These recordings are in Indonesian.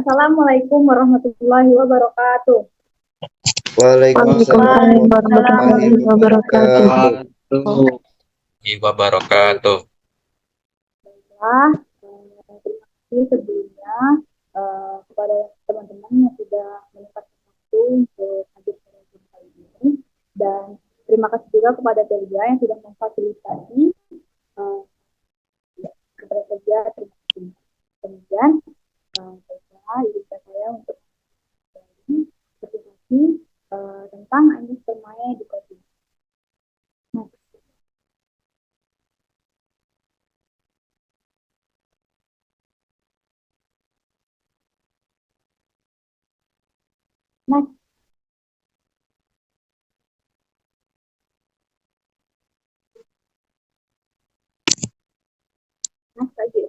Assalamualaikum warahmatullahi wabarakatuh. Waalaikumsalam Waalaikumsalam warahmatullahi warahmatullahi wabarakatuh. wabarakatuh. Wabarakatuh. Terima kasih sebelumnya kepada teman-teman yang sudah menyempatkan waktu untuk hadir pada jumpa ini, dan terima kasih juga kepada Telia yang sudah memfasilitasi kepada Telia. Terima kasih. Kemudian saya untuk presentasi tentang Anies Permai di Kodim. Next. Next lagi.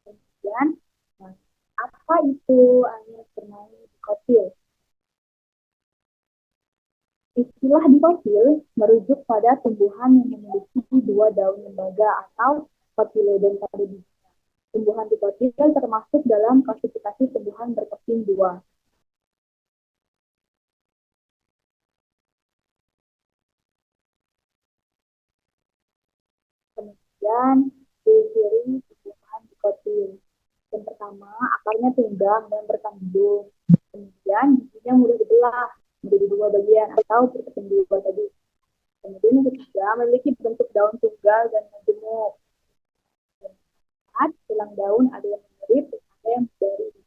Kemudian, apa itu Anies Permai dikotil? Istilah dikotil merujuk pada tumbuhan yang memiliki dua daun lembaga atau kotiledon pada bijinya. Tumbuhan dikotil termasuk dalam klasifikasi tumbuhan berkeping dua. Kemudian ciri-ciri tumbuhan dikotil. Yang pertama, akarnya tunggang dan berkandung. Kemudian bijinya mudah dibelah menjadi dua bagian atau berkeping dua tadi. Kemudian yang ketiga, memiliki bentuk daun tunggal dan majemuk. Tulang daun ada yang mirip, ada yang berdiri.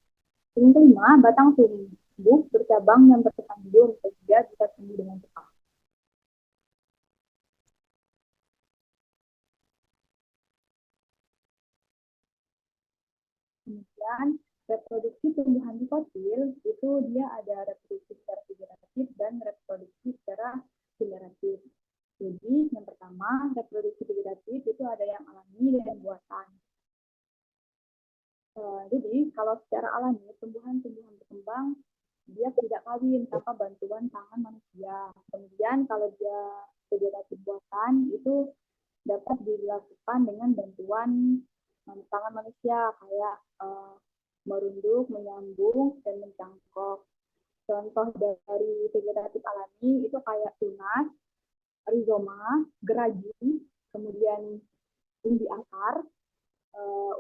Yang kelima, batang tumbuh bercabang yang berkandung sehingga bisa tumbuh dengan cepat. Kemudian reproduksi tumbuhan dikotil itu dia ada reproduksi secara figuratif dan reproduksi secara generatif. Jadi yang pertama reproduksi figuratif itu ada yang alami dan buatan. Jadi kalau secara alami tumbuhan-tumbuhan berkembang dia tidak kawin tanpa bantuan tangan manusia. Kemudian kalau dia figuratif buatan itu dapat dilakukan dengan bantuan tangan manusia kayak merunduk, menyambung, dan mencangkok. Contoh dari vegetatif alami itu kayak tunas, rizoma, geragi, kemudian umbi akar,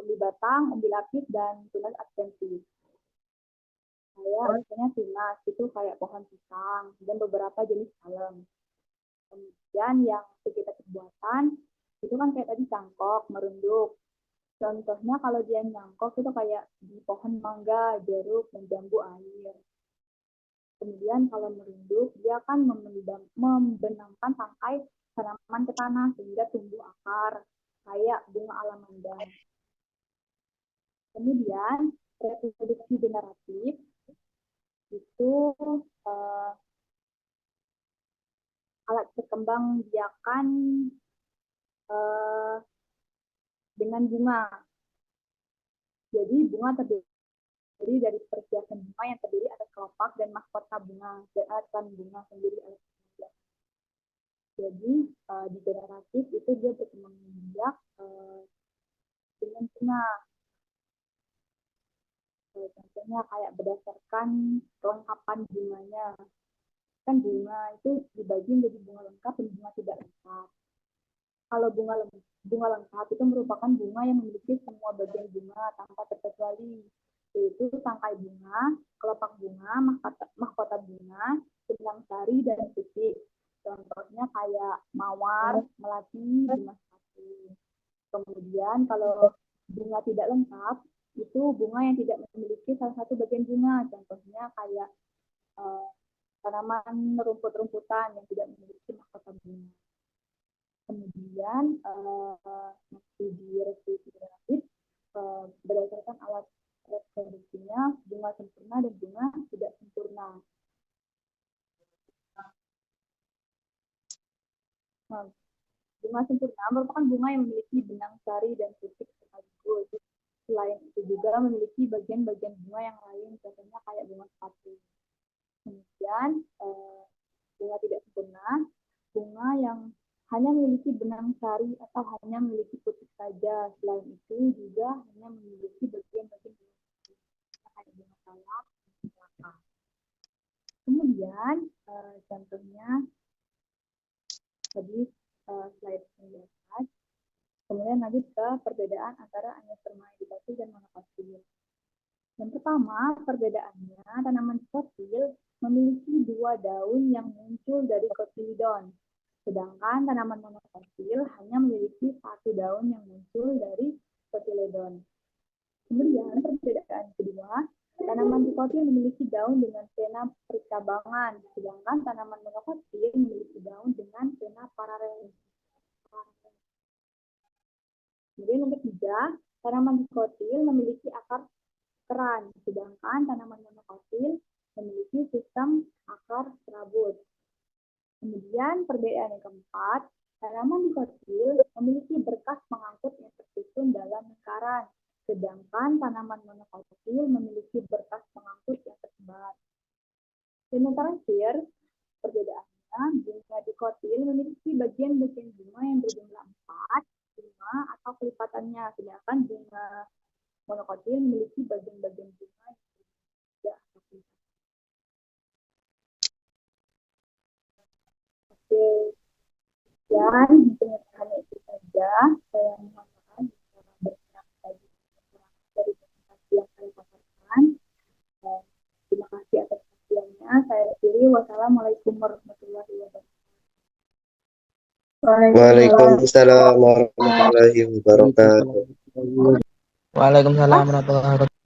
umbi batang, umbi lapis, dan tunas adventice. Kayak misalnya tunas itu kayak pohon pisang dan beberapa jenis palem. Kemudian yang vegetatif buatan itu kan kayak tadi cangkok, merunduk. Contohnya kalau dia nyangkok itu kayak di pohon mangga, jeruk, dan jambu air. Kemudian kalau merunduk, dia akan membenamkan tangkai tanaman ke tanah sehingga tumbuh akar, kayak bunga alamanda. Kemudian reproduksi generatif itu alat berkembang biakan dengan bunga. Jadi bunga terdiri dari perhiasan bunga yang terdiri atas kelopak dan mahkota bunga dan alat bunga sendiri. Jadi di generatif itu dia berkembang biak dengan bunga. Contohnya kayak berdasarkan kelengkapan bunganya. Kan bunga itu dibagi menjadi bunga lengkap dan bunga tidak lengkap. Kalau bunga lengkap itu merupakan bunga yang memiliki semua bagian bunga tanpa terkecuali, yaitu tangkai bunga, kelopak bunga, mahkota bunga, benang sari, dan titik. Contohnya kayak mawar, melati, bunga sepatu. Kemudian kalau bunga tidak lengkap, itu bunga yang tidak memiliki salah satu bagian bunga. Contohnya kayak tanaman rumput-rumputan yang tidak memiliki mahkota bunga. Kemudian di reproduksi generatif berdasarkan alat reproduksinya bunga sempurna dan bunga tidak sempurna. Bunga sempurna merupakan bunga yang memiliki benang sari dan titik sekaligus. Selain itu juga memiliki bagian-bagian bunga yang lain, contohnya kayak bunga sepatu. Kemudian bunga tidak sempurna, bunga yang hanya memiliki benang sari atau hanya memiliki putik saja. Selain itu juga hanya memiliki bagian-bagian bunga. Kemudian contohnya tadi slide 19. Kemudian lanjut ke perbedaan antara angiospermae dikotil dan monokotil. Yang pertama, perbedaannya tanaman dikotil memiliki 2 daun yang muncul dari kotilidon, sedangkan tanaman monokotil hanya memiliki 1 daun yang muncul dari kotiledon. Kemudian perbedaan kedua, tanaman dikotil memiliki daun dengan vena percabangan, sedangkan tanaman monokotil memiliki daun dengan vena paralel. Kemudian yang ketiga, tanaman dikotil memiliki akar keran, sedangkan tanaman monokotil memiliki sistem akar serabut. Kemudian perbedaan yang keempat, tanaman dikotil memiliki berkas pengangkut yang tersusun dalam lingkaran, sedangkan tanaman monokotil memiliki berkas pengangkut yang tersebar. Dan yang terakhir, perbedaannya, bunga dikotil memiliki bagian-bagian bunga yang berjumlah 4, 5, atau kelipatannya, sedangkan bunga monokotil memiliki bagian-bagian bunga yang tidak atau kelipatan. Oke, dan mungkin hanya itu saja. Saya mohon maaf jika banyak tadi kekurangan dari presentasi yang saya paparkan. Terima kasih atas perhatiannya. Saya akhiri. Wassalamualaikum warahmatullahi wabarakatuh. Waalaikumsalam warahmatullahi wabarakatuh. Waalaikumsalam warahmatullahi wabarakatuh.